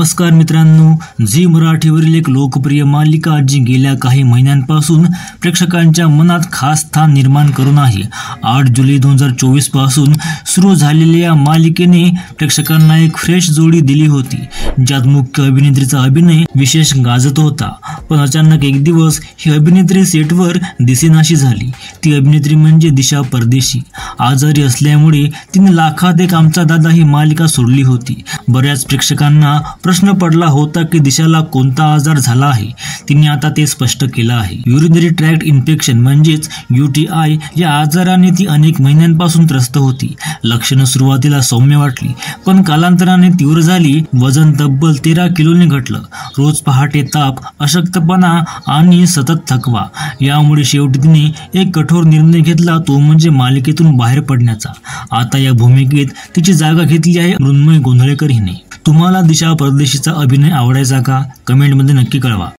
नमस्कार मित्रांनो, झी मराठीवरील एक लोकप्रिय मालिका जी गेल्या काही महिन्यांपासून प्रेक्षकांच्या मनात खास स्थान निर्माण करून आहे. 8 जुलै 2024 पासून सुरू झालेल्या या मालिकेने प्रेक्षकांना एक फ्रेश जोडी दिली होती, ज्यात मुख्य अभिनेत्रीचा अभिनय विशेष गाजत होता. पण अचानक एक दिवस ही अभिनेत्री सेटवर दिसेनाशी झाली. ती अभिनेत्री म्हणजे दिशा परदेशी. आजारी असल्यामुळे तिने लाखात एक आमचा दादा ही मालिका सोडली होती. बऱ्याच प्रेक्षकांना प्रश्न पडला होता की दिशाला कोणता आजार झाला आहे. तिने आता ते स्पष्ट केलं आहे. युरिनरी ट्रॅक्ट इन्फेक्शन म्हणजेच UTI या आजाराने ती अनेक महिन्यांपासून त्रस्त होती. लक्षणं सुरुवातीला सौम्य वाटली, पण कालांतराने तीव्र झाली. वजन तब्बल 13 किलोने घटलं. रोज पहाटे ताप, अशक्तपणा आणि सतत थकवा. यामुळे शेवटी तिने एक कठोर निर्णय घेतला, तो म्हणजे मालिकेतून बाहेर पडण्याचा. आता या भूमिकेत तिची जागा घेतली आहे मृण्मयी गोंधळेकर हिने. तुम्हाला दिशा परदेशीचा अभिनय आवडायचा का? कमेंटमध्ये नक्की कळवा.